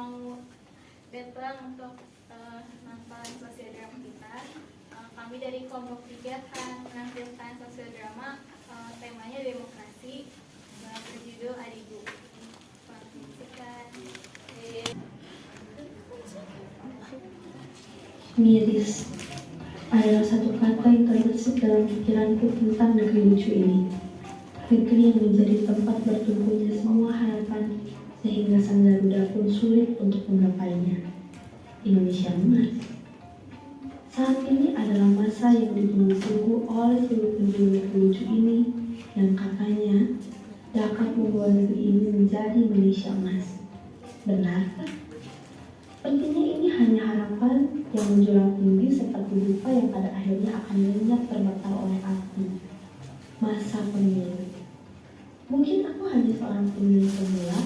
mau datang untuk nonton sosial drama kita. Kami dari kelompok 3 akan menampilkan sosial drama temanya demokrasi berjudul Adigu. Miris adalah satu kata yang terbesit dalam pikiranku tentang negeri lucu ini. Negeri yang menjadi tempat bertumpunya semua harapan sehingga sang Garuda pun sulit untuk menggapainya. Indonesia emas. Saat ini adalah masa yang ditunggu-tunggu oleh seluruh penjuru negeri lucu ini yang katanya dapat membawa negeri ini menjadi Indonesia emas. Benarkah? Sepertinya ini hanya harapan yang menjulang tinggi seperti dupa yang pada akhirnya akan lenyap terbakar oleh api. Masa pemilu. Mungkin aku hanya seorang pemilih pemula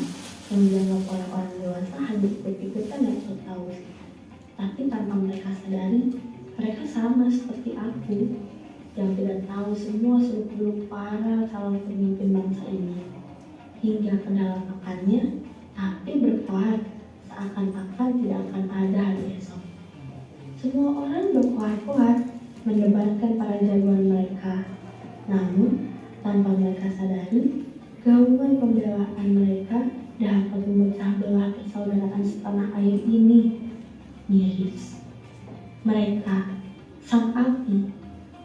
yang dianggap oleh orang dewasa hanya ikut-ikutan yang so tahu. Tapi tanpa mereka sadari, mereka sama seperti aku yang tidak tahu semua seluk-beluk para calon pemimpin bangsa ini. Hingga ke dalam makannya, tapi berkuat seakan-akan tidak akan ada hari esok. Semua orang berkuat-kuat mendebarkan para jagoan mereka. Namun, tanpa mereka sadari, gaungan pembelaan mereka dapat memecah belah persaudaraan setanah air ini. Miris. Mereka, sang api,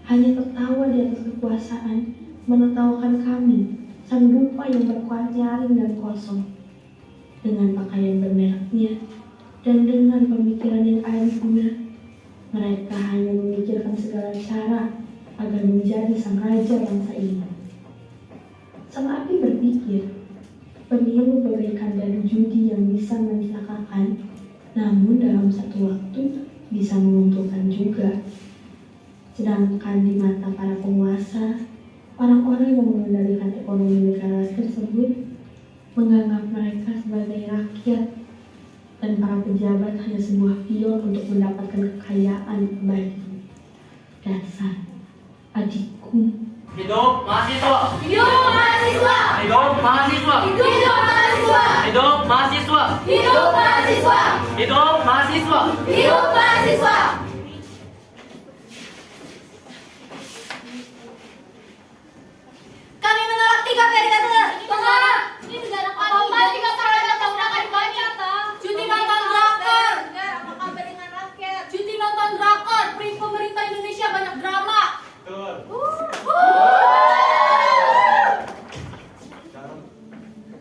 hanya tertawa di atas kekuasaan, menertawakan kami, sang dupa yang berkuat nyaring dan kosong. Dengan pakaian bermereknya dan dengan pemikiran yang air guna, mereka hanya memikirkan segala cara agar menjadi sang raja bangsa ini. Sang api berpikir, pemilu bagaikan dadu judi yang bisa mencelakakan, namun dalam satu waktu bisa menguntungkan juga. Sedangkan di mata para penguasa, orang-orang yang mengendalikan ekonomi negara tersebut menganggap mereka sebagai rakyat dan para pejabat hanya sebuah pion untuk mendapatkan kekayaan abadi. Dasar adikku. Hidup mahasiswa! Hidup mahasiswa! Hidup mahasiswa! Hidup mahasiswa! Hidup mahasiswa! Hidup mahasiswa! Hidup mahasiswa! Hidup mahasiswa! Kami menolak 3 periode pengarah. Ini negara Apa 3 periode pengarah banyak. Cuti nonton drakor. Apa kabar dengan rakyat? Cuti nonton drakor. Pemerintah Indonesia banyak drama.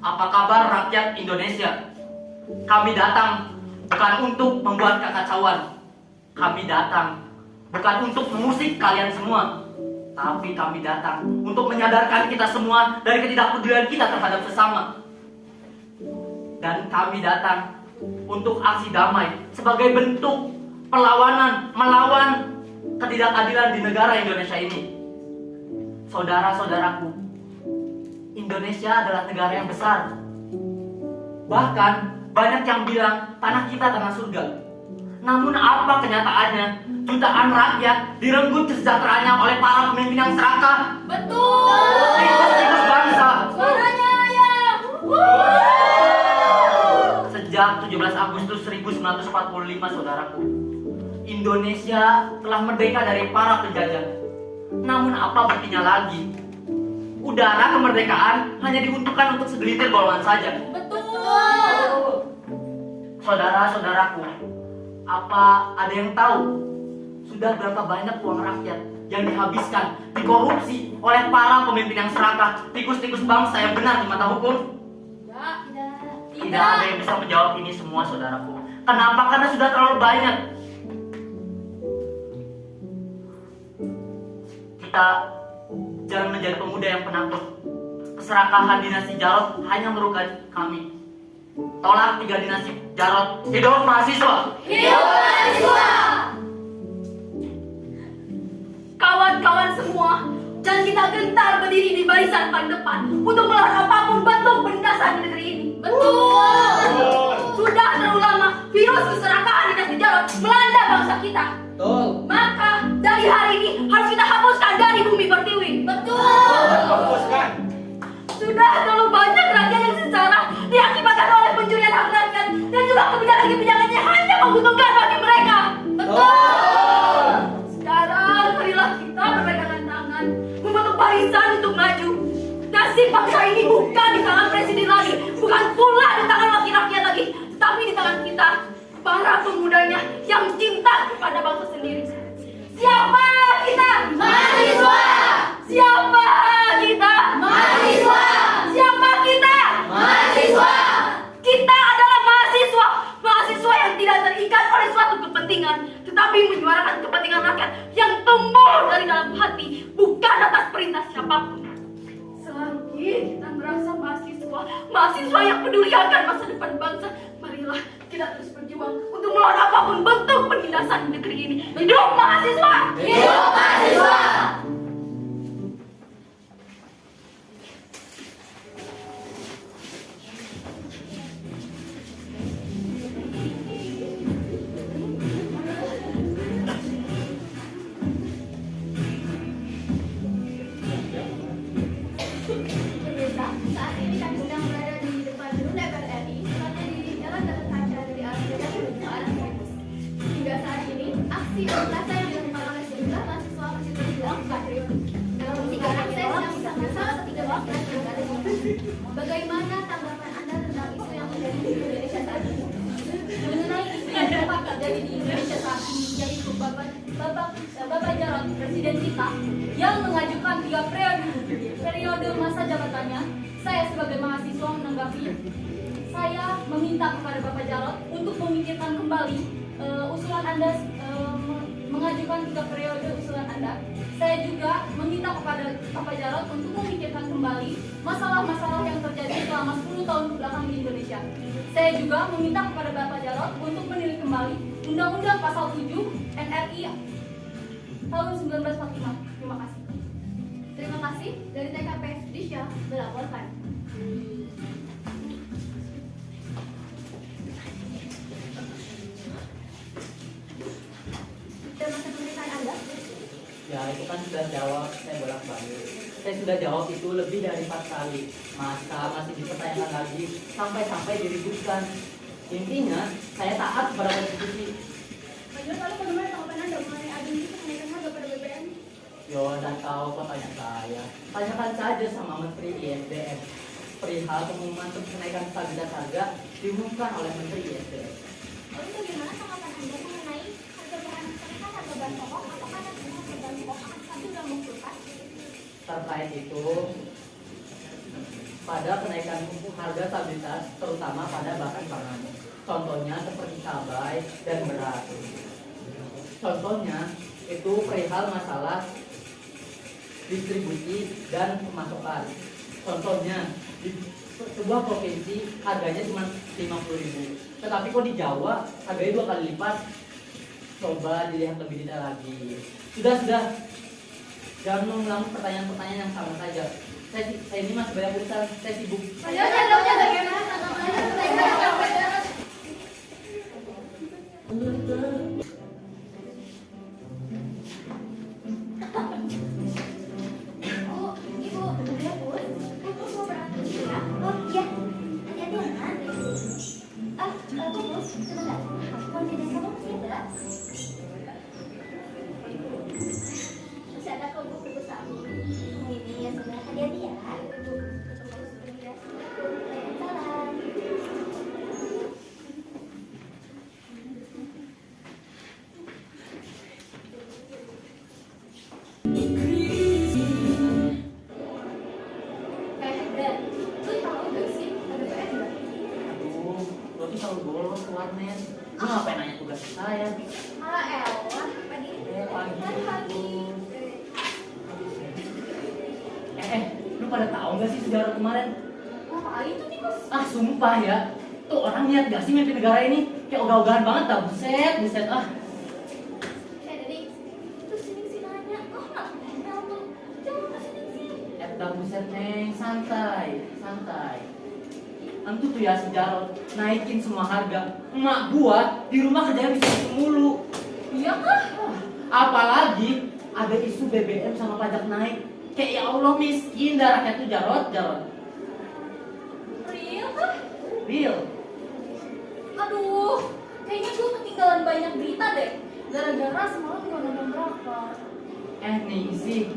Apa kabar rakyat Indonesia? Kami datang bukan untuk membuat kekacauan. Kami datang bukan untuk mengusik kalian semua. Tapi kami datang untuk menyadarkan kita semua dari ketidakpedulian kita terhadap sesama. Dan kami datang untuk aksi damai sebagai bentuk perlawanan melawan ketidakadilan di negara Indonesia ini. Saudara-saudaraku, Indonesia adalah negara yang besar. Bahkan banyak yang bilang tanah kita tanah surga. Namun apa kenyataannya? Jutaan rakyat direnggut kesejahteraannya oleh para pemimpin yang serakah. Betul. Tikus-tikus bangsa. Suaranya ayah. Sejak 17 Agustus 1945, saudaraku, Indonesia telah merdeka dari para penjajah. Namun apa buktinya lagi? Udara kemerdekaan hanya diuntukkan untuk segelintir golongan saja. Betul. Saudara-saudaraku, apa ada yang tahu sudah berapa banyak uang rakyat yang dihabiskan, dikorupsi oleh para pemimpin yang serakah, tikus-tikus bangsa yang benar di mata hukum? Tidak ada yang bisa menjawab ini semua, saudaraku. Kenapa? Karena sudah terlalu banyak. Kita jangan menjadi pemuda yang penakut. Keserakahan dinasti Jarot hanya merugikan kami. Tolak 3 dinasti Jarot. Hidup mahasiswa! Hidup mahasiswa! Kawan-kawan semua, dan kita gentar berdiri di barisan paling depan untuk melawan apapun bentuk penindasan di negeri ini. Betul. Sudah terlalu lama virus keserakahan dinasti Jarot melanda bangsa kita. Betul. Maka dari hari ini harus kita hapuskan dari bumi pertiwi. Betul. Hapuskan. Sudah terlalu banyak rakyat yang secara diakibatkan oleh pencurian hak rakyat dan juga kebijakan kebijakannya hanya menguntungkan bagi mereka. Betul. Sekarang marilah kita berpegangan tangan membentuk barisan untuk maju. Nasib bangsa ini bukan di tangan presiden lagi, bukan pula di tangan wakil rakyat lagi, tetapi di tangan kita, para pemudanya yang cinta kepada bangsa sendiri. Siapa kita? Mahasiswa. Siapa kita? Mahasiswa. Siapa kita? Mahasiswa. Kita adalah mahasiswa. Mahasiswa yang tidak terikat oleh suatu kepentingan, tetapi menyuarakan kepentingan rakyat yang tumbuh dari dalam hati, bukan atas perintah siapapun. Selagi kita merasa mahasiswa, mahasiswa yang peduli akan masa depan bangsa, marilah kita terus berjuang untuk melawan apapun bentuk penindasan di negeri ini. Hidup mahasiswa! Hidup mahasiswa. Pemirsa, saat ini kami sedang berada di depan gedung DPR RI, tepatnya di jalan Gatot Kaca dari arah Medan menuju ke arah kampus. Hingga saat ini, aksi unjuk rasa yang dilakukan oleh sejumlah mahasiswa masih terbilang patriot. Dalam meninggalkan saya sedang bersama-sama ketiga wakil negara demokrasi. Bagaimana tanggapan Anda tentang isu yang terjadi di Indonesia saat ini? Mengenai isu yang dapat terjadi di Indonesia saat ini, yaitu Bapak Jarod, presiden kita, yang mengajukan 3 periode masa jabatannya, saya sebagai mahasiswa menanggapi, saya meminta kepada Bapak Jarod untuk memikirkan kembali usulan Anda, mengajukan 3 periode usulan Anda. Saya juga meminta kepada Bapak Jarod untuk memikirkan kembali masalah-masalah yang terjadi selama 10 tahun kebelakang di Indonesia. Saya juga meminta kepada Bapak Jarod untuk menilik kembali Undang-Undang Pasal 7 NRI tahun 1945. Terima kasih. Terima kasih. Dari TKP Disya melaporkan. Termasuk pemeriksaan Anda? Ya itu kan sudah jawab, saya bolak-balik. Saya sudah jawab itu lebih dari 4 kali. Masa masih dipertanyakan lagi sampai diributkan. Intinya saya taat kepada konstitusi. Pak Jarod, lalu bagaimana tanggapan Anda mengenai agen itu kenaikan harga pada BBM? Yo, anda tahu kok tanya saya. Tanyakan saja sama Menteri ISDM. Perihal pengumuman kenaikan stabilitas harga diumumkan oleh Menteri ISDM. Lalu bagaimana tanggapan Anda mengenai harga bahan kenaikan harga bahan pokok? Apakah nanti harga bahan pokok akan stabil dalam waktu dekat? Terkait itu, pada kenaikan harga stabilitas, terutama pada bahan pangan. Contohnya seperti cabai dan beras. Contohnya itu perihal masalah distribusi dan pemasokan. Contohnya di sebuah provinsi harganya cuma 50.000, tetapi kok di Jawa harganya 2 kali lipat. Coba dilihat lebih detail lagi. Sudah, jangan mengulang pertanyaan-pertanyaan yang sama saja. Saya ini masih banyak urusan, saya sibuk. Pak Jarod, bagaimana tanggapan Anda mengenai harga bahan? Oh, Ibu, ya Bun, Ibu mau berangkat dulu ya? Oh iya, hati-hati ya kan? Tunggu, sebentar. Kontinen kamu masih ada? Masih ada kok, Bu, buku saku. Ini ya sudah, hati-hati ya. Waalaikumsalam. Dan lu tahu gak sih ada PR nggak? Aduh, lo tuh selalu bolos ke warnet. Lo ngapain nanya tugas ke saya? Ah, elah, pagi. Pagi. Lu pada tahu gak sih sejarah kemarin? Ngapain tuh tikus? Ah, sumpah ya. Tuh orang niat gak sih mimpin negara ini? Kayak ogah-ogahan banget dah. Buset ah. Dedi, terus sini sih nanya, oh nggak kenal tuh, jangan kasih sini. Buset neng, santai. Antu tuh ya si Jarod naikin semua harga. Emak gua di rumah kerjanya bisa gitu mulu. Iya kah? Apalagi ada isu BBM sama pajak naik. Kayak ya Allah miskin dah rakyat tuh Jarod. Real kah? Real. Aduh, banyak berita deh. Gara-gara semalam gua nonton drakor. Nih sih,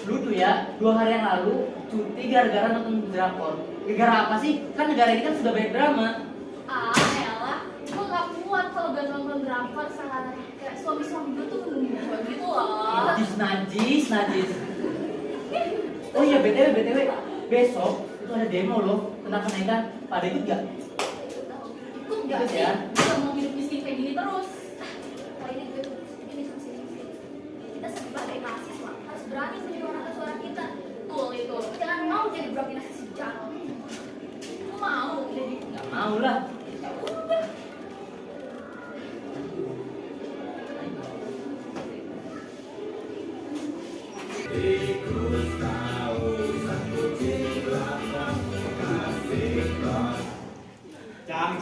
lu tuh ya 2 hari yang lalu cuti gara-gara nonton drakor. Gara-gara apa sih? Kan negara ini kan sudah banyak drama. Ah, elah, gua gak kuat kalau gak nonton drakor sehari. Kayak suami-suami gua tuh gua gitu loh. Najis. Oh iya, BTW, besok itu ada demo loh tentang kenaikan. Pada ikut gak? Ikut gak Ikut sih? ya. Gak mau hidup miskin kayak gini terus. Kali ini gue ini sih. Kita sebagai mahasiswa harus berani menyuarakan suara kita. Betul itu. Jangan mau jadi broadcast sejarah. Lu mau jadi Gak mau lah.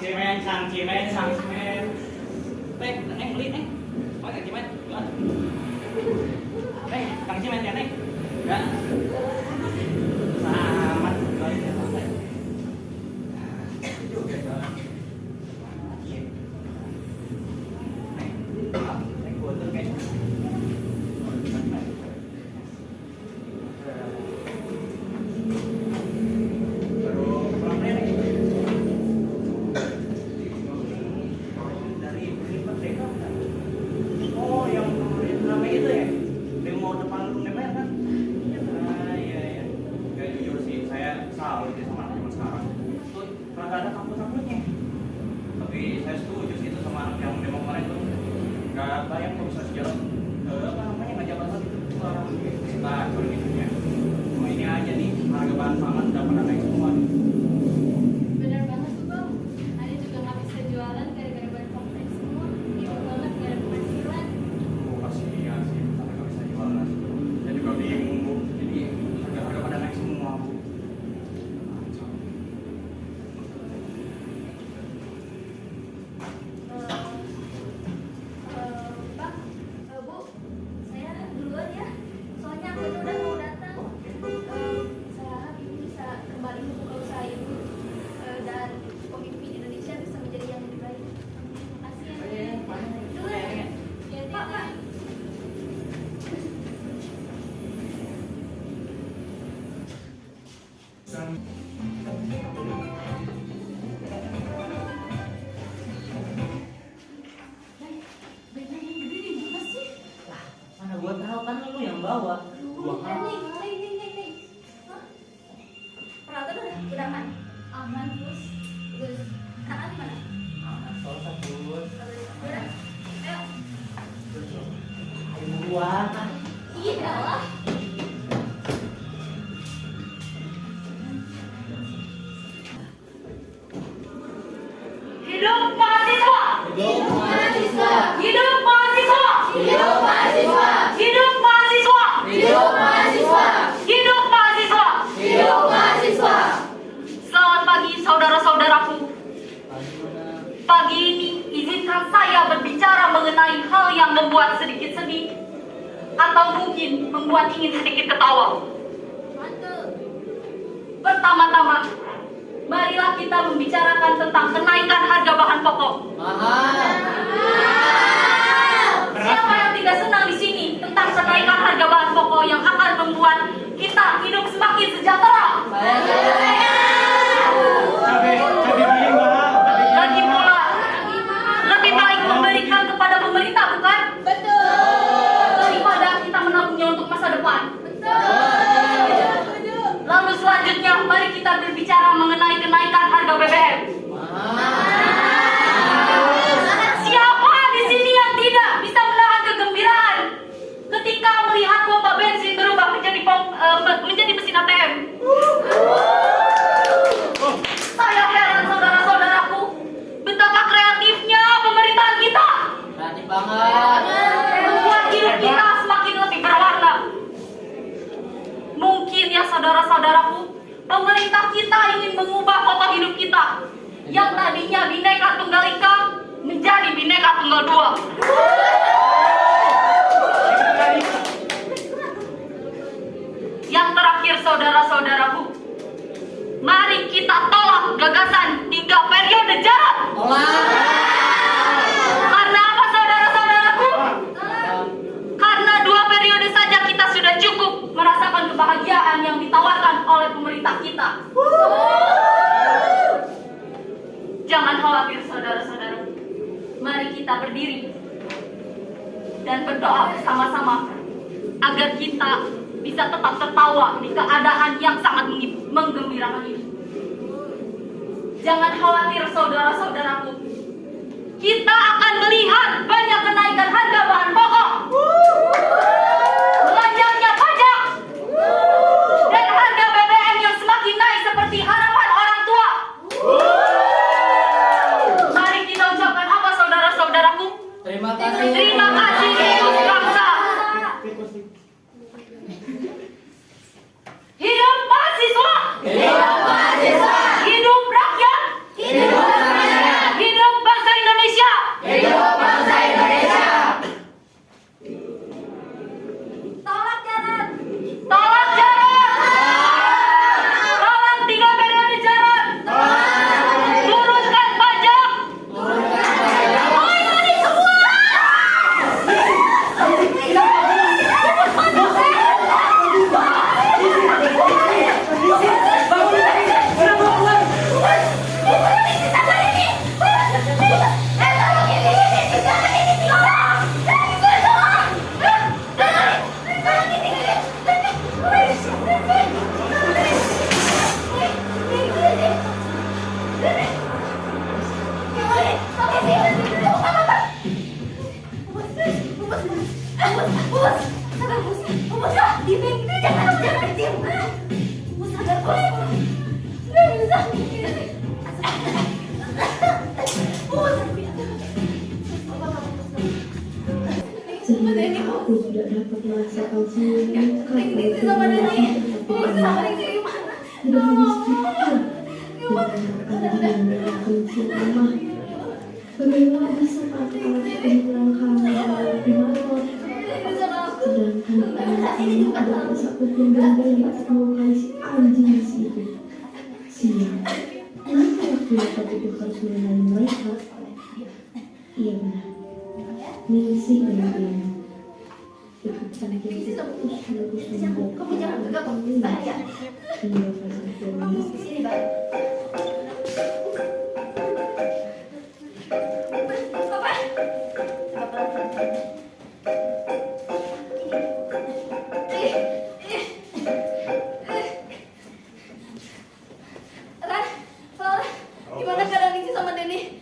Cangcimen. Neng, beli, Neng. Mau cangcimen? Gimana? Neng, cangcimen ya, Neng? Enggak. Selamat. Neng, gua tuh kayak Bener banget tuh bang. Ada juga nggak bisa jualan gara-gara ban kompleks semua. Iya banget nggak ada penghasilan. Pak, Bu, saya duluan ya. Soalnya aku udah mau datang. Saya harap Ibu bisa kembali membuka usaha Ibu dan pemimpin Indonesia bisa menjadi yang lebih baik. Terima kasih ya. Duluan. Ya, Pak. Mana gua tahu kan lu yang bawa. Gua kan. Nih. Hah? Peralatan udah aman? Aman, Gus. Gus. Anak di mana? Anak soal Gus. Udah. Ayo. Ayo buruan. Iya lah. Hidup mahasiswa! Hidup mahasiswa. Hidup mahasiswa! Hidup mahasiswa. Hidup mahasiswa! Hidup mahasiswa. Hidup mahasiswa! Hidup mahasiswa. Selamat pagi saudara-saudaraku. Pagi ini izinkan saya berbicara mengenai hal yang membuat sedikit sedih atau mungkin membuat ingin sedikit ketawa. Mantap. Pertama-tama, marilah kita membicarakan tentang kenaikan harga bahan pokok. Siapa yang tidak senang di sini tentang kenaikan harga bahan pokok yang akan membuat kita hidup semakin sejahtera? Lagi pula, lebih baik memberikan kepada pemerintah, bukan? Betul. Daripada kita menabungnya untuk masa depan. Lalu selanjutnya, mari kita berbicara mengenai kenaikan harga BBM. Siapa di sini yang tidak bisa menahan kegembiraan ketika melihat pompa bensin berubah menjadi mesin ATM? Saya heran saudara-saudaraku, betapa kreatifnya pemerintahan kita. Kreatif banget. Membuat hidup kita semakin lebih berwarna. Mungkin ya saudara-saudaraku, pemerintah kita ingin mengubah pola hidup kita yang tadinya Bhinneka Tunggal Ika menjadi Bhinneka Tunggal Dua. Yang terakhir saudara-saudaraku, mari kita tolak gagasan 3 periode jalan. Karena apa saudara? berdoa bersama-sama agar kita bisa tetap tertawa di keadaan yang sangat menggembirakan ini. Jangan khawatir saudara-saudaraku. Kita akan melihat banyak kenaikan harga bahan pokok. Melonjaknya pajak. Dan harga BBM yang semakin naik seperti harapan orang tua. Mari kita ucapkan apa saudara-saudaraku? Terima kasih. Terima kasih hidup bangsa. Hidup mahasiswa. Hidup mahasiswa. Hidup rakyat. Hidup rakyat. Hidup bangsa Indonesia. Hidup bangsa Indonesia. Tolak Jarod. Tolak Jarod. Tolak 3 periode Jarod. Turunkan pajak. Sehingga aku tidak dapat merasakan senyum kapan tidak hanya sedikit dengan kondisi lemah. Bagaimana bisa aku bilang hal di motor, sedangkan anak ini adalah satu pun benda yang mau kali si anjing di situ. Siang, kenapa waktu dapat itu harus mengenali mereka? Iya benar. Ningsih dan Diana. Ikutan kita terus membuat Kamu jangan bergabung, bahaya. hingga fase Kamu di sini, Bang. Gimana keadaan Ningsih sama Denny?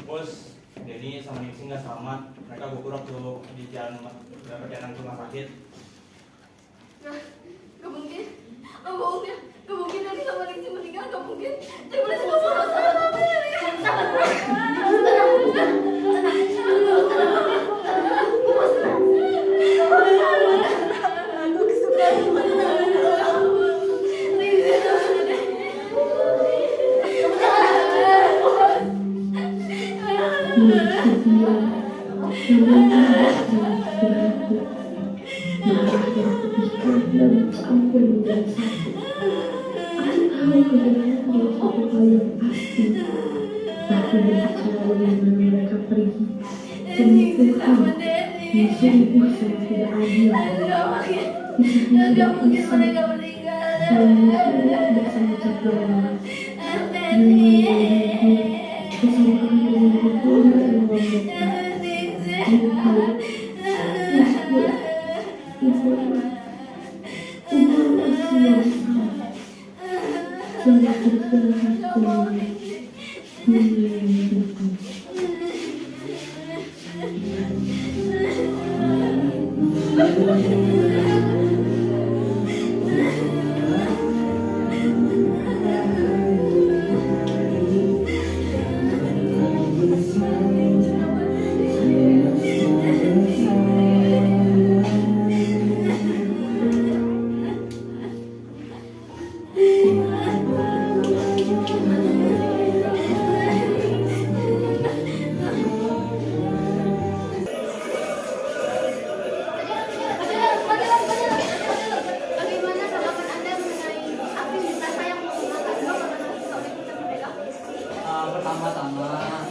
Bos, Denny sama Ningsih nggak selamat. Mereka gugur waktu di jalan perjalanan ke rumah sakit. Gak mungkin. Gak mungkin. Gak mungkin Denny sama Ningsih meninggal. Gak mungkin. Jadi boleh semua sama-sama. Gak mungkin mereka meninggal. Bagaimana tanggapan Anda mengenai aktivitas yang menggunakan dua matematik soal kita merdeka? Pertama-tama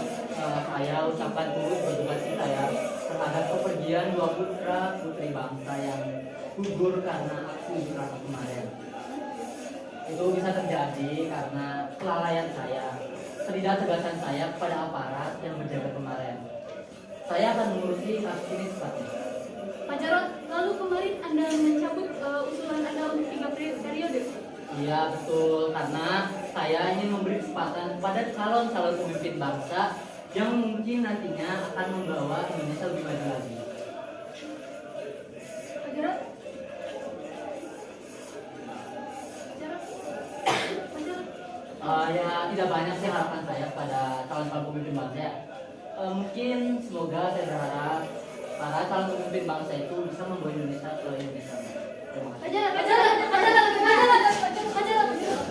saya ucapkan turut berduka cita ya terhadap kepergian 2 putra putri bangsa yang gugur karena aksi unjuk rasa kemarin. Itu bisa terjadi karena kelalaian saya, ketidak tegasan saya kepada aparat yang berjaga kemarin. Saya akan mengurusi kasus ini secepatnya. Pak Jarod, lalu kemarin Anda mencabut usulan Anda untuk 3 periode. Iya betul, karena saya ingin memberi kesempatan kepada calon-calon pemimpin bangsa yang mungkin nantinya akan membawa Indonesia lebih maju lagi. Pak Jarod? Pak Jarod? Ya tidak banyak sih harapan saya pada calon-calon pemimpin bangsa ya. Mungkin semoga saya berharap para calon pemimpin bangsa itu bisa membawa Indonesia ke Indonesia. Terima kasih. Pak Jarod, Pak Jarod, Pak Jarod, Pak Jarod, Pak Jarod.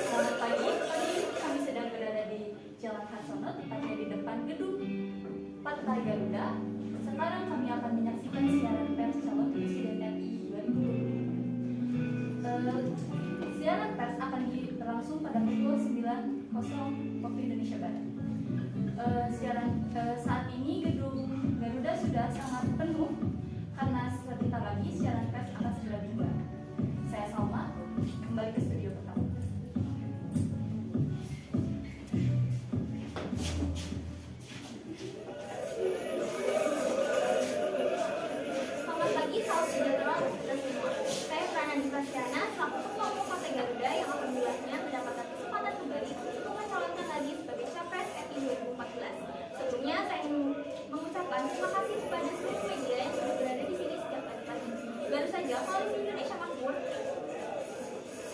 Selamat pagi, kami sedang berada di Jalan Harsono, tepatnya di depan gedung Partai Garuda. Sekarang kami akan menyaksikan siaran pers calon Presiden RI 2020. Siaran pers akan berlangsung pada pukul 9.00 waktu Indonesia Barat. Saat ini gedung Garuda sudah sangat penuh karena sebentar lagi siaran pers akan segera dimulai. Saya Salma, kembali ke studio pertama. Selamat pagi, salam sejahtera untuk kita semua. Saya Prananda Prasyana, selaku Ketua Umum Partai Garuda yang alhamdulillahnya mendapatkan kesempatan kembali untuk mencalonkan lagi sebagai Capres RI 2014. Sebelumnya saya ingin mengucapkan terima kasih kepada seluruh media yang sudah berada di sini sejak pagi. Baru saja Koalisi Indonesia Makmur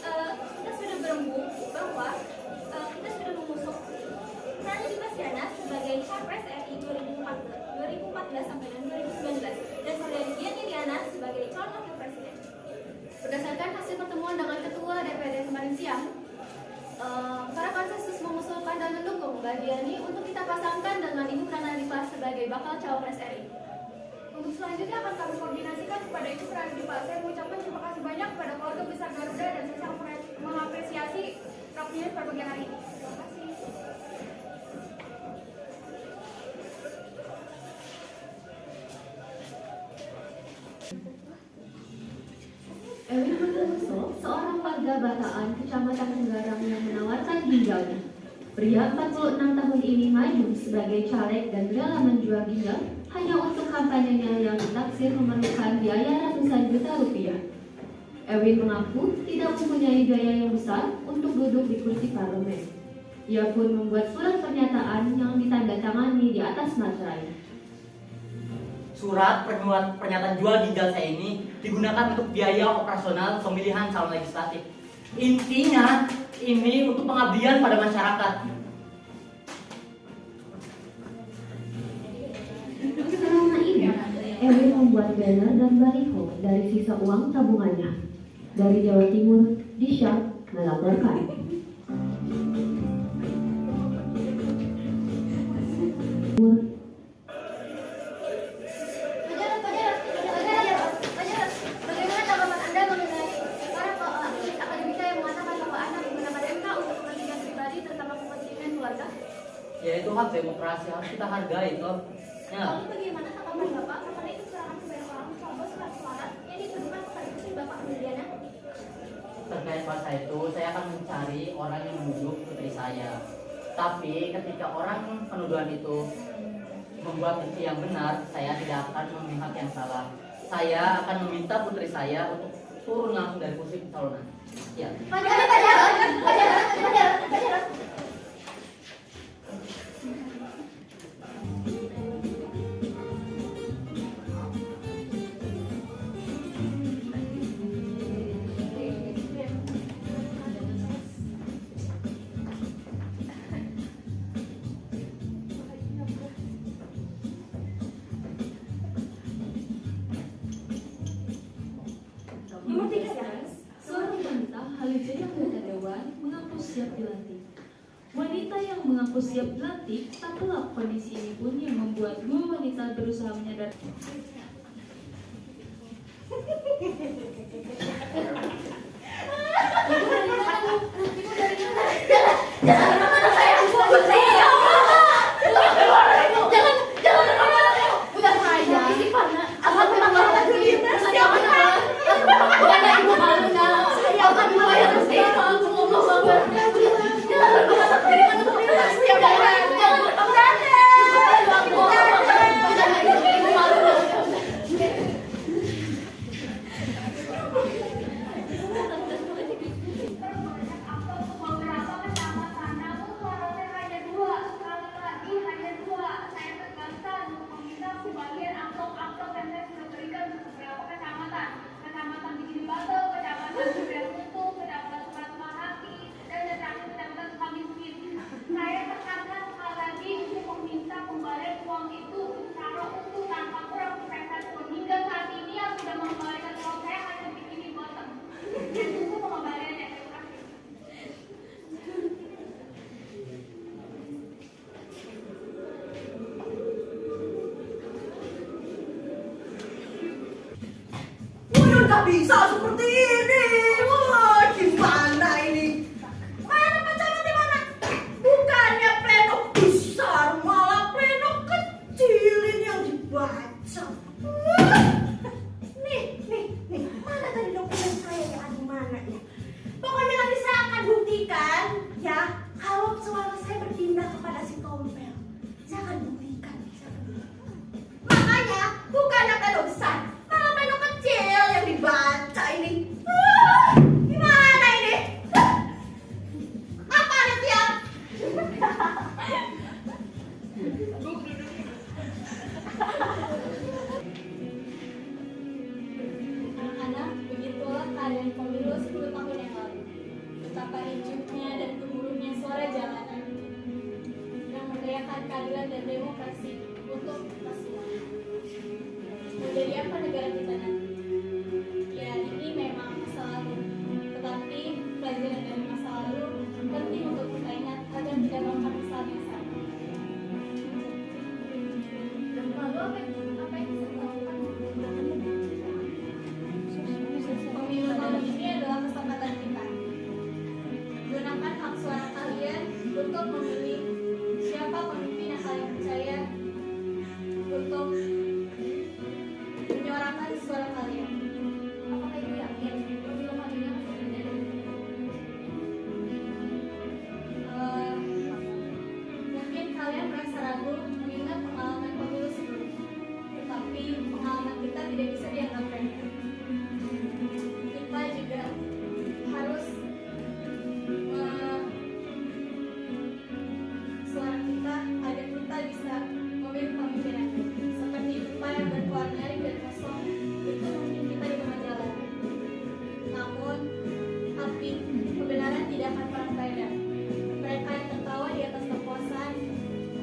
kita sudah berembuk bahwa kita sudah mengusung Prananda Prasyana sebagai Capres RI 2014 sampai dengan 2019 dan Suryadi Diana sebagai calon wakil presiden. Berdasarkan hasil pertemuan dengan Ketua DPD kemarin siang, para konsensus mengusulkan dan mendukung Mbak Diani untuk kita pasangkan dengan Ibu Prananda sebagai bakal cawapres RI. Untuk selanjutnya akan kami koordinasikan kepada Ibu Prananda. Saya mengucapkan terima kasih banyak kepada keluarga besar Garuda dan saya sangat mengapresiasi rocknya berbagai hari ini. Terima kasih. Ewin Purwoso, seorang warga Bataan, Kecamatan Tenggarang yang menawarkan ginjalnya. Pria 46 tahun ini maju sebagai caleg dan rela menjual ginjal hanya untuk kampanyenya yang ditaksir memerlukan biaya ratusan juta rupiah. Ewin mengaku tidak mempunyai biaya yang besar untuk duduk di kursi parlemen. Ia pun membuat surat pernyataan yang ditandatangani di atas materai. Surat pernyataan jual ginjal saya ini digunakan untuk biaya operasional pemilihan calon legislatif. Intinya, ini untuk pengabdian pada masyarakat. Selama ini, Ewin membuat banner dan baliho dari sisa uang tabungannya. Dari Jawa Timur, Disha melaporkan. Bagaimana tanggapan Anda mengenai para aktivis akademika yang mengatakan bahwa anak menggunakan MK untuk kepentingan pribadi terutama kepentingan keluarga? Ya itu hak demokrasi, harus kita hargai toh. Ya. Lalu bagaimana tanggapan Bapak mengenai kecurangan pembayaran orang mencoblos surat-suara yang ditujukan kepada istri Bapak Miriana? Terkait pasal itu, saya akan mencari orang yang menuduh putri saya. Tapi ketika orang penuduhan itu membuat bukti yang benar, saya tidak akan memihak yang salah. Saya akan meminta putri saya untuk turun langsung dari kursi pencalonan. Ya. Pak Jarod. Nomor 3, seorang wanita Halijaya anggota dewan mengaku siap dilantik. Wanita yang mengaku siap dilantik tak pelak kondisi ini pun yang membuat dua wanita berusaha menyadar. Jangan bisa seperti ini. Wah, gimana ini? Mana pacaran di mana? Bukannya plenok besar, malah plenok kecil ini yang dibaca. Nih, mana tadi dokumen saya ya? Di mana ya? Pokoknya nanti saya akan buktikan ya kalau suara saya berpindah kepada si Tompel. Saya akan buktikan. Makanya bukannya plenok besar, malah plenok kecil yang dibaca ini. Gimana ini? Apa nih tiap? Anak-anak, begitulah keadaan pemilu 10 tahun yang lalu. Betapa hijaunya dan gemuruhnya suara jalanan yang meneriakan keadilan dan demokrasi untuk kita semua. Menjadi apa negara kita nanti? Ya, ini memang masa lalu. Tetapi pelajaran dari masa lalu penting untuk kita ingat agar tidak melakukan kesalahan yang sama. Lalu apa yang bisa dilakukan? Pemilu tahun ini adalah kesempatan kita. Gunakan hak suara kalian untuk memilih siapa pemimpin yang kalian percaya, untuk menyuarakan suara kalian. Apakah ibu yakin pemilu kali ini akan berbeda? Mungkin kalian merasa ragu mengingat pengalaman pemilu sebelumnya, tetapi pengalaman kita tidak bisa dianggap remeh. Kita juga harus suara kita agar kita bisa memilih pemimpin yang baik. Seperti gempa yang berkuar nyaring dan kosong, itu mungkin kita di tengah jalan. Namun, tapi kebenaran tidak akan pernah padam. Mereka yang tertawa di atas kekuasaan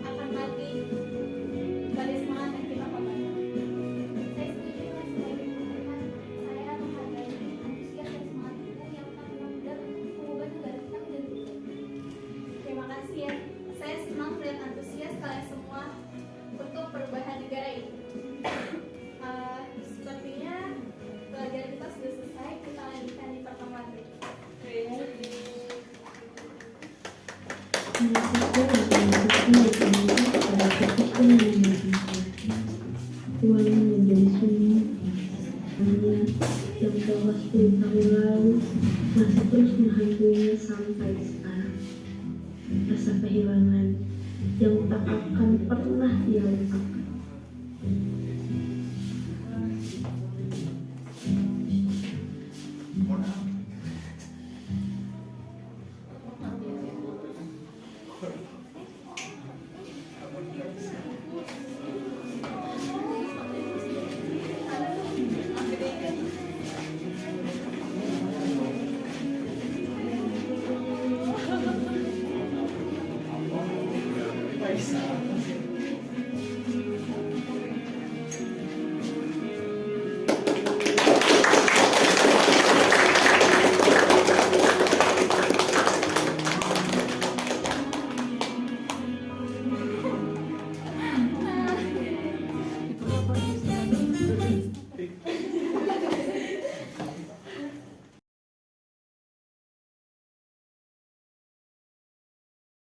akan mati pada semangat yang kita pegang. Saya setuju dengan sebagai teman. Saya menghargai antusias dan semangat ibu yang akan mudah mengubah negara kita menjadi lebih baik. Terima kasih ya. Saya senang melihat antusias kalian semua untuk perubahan negara ini. Sepertinya pelajaran kita sudah selesai. Kita lanjutkan di pertemuan berikutnya. Mahasiswa yang mengikuti diminta pada ketika menyampaikan ruangan menjadi sunyi. Hanya yang tewas 10 tahun lalu masih terus menghantuinya sampai sekarang. Rasa kehilangan yang tak akan pernah ia lupakan.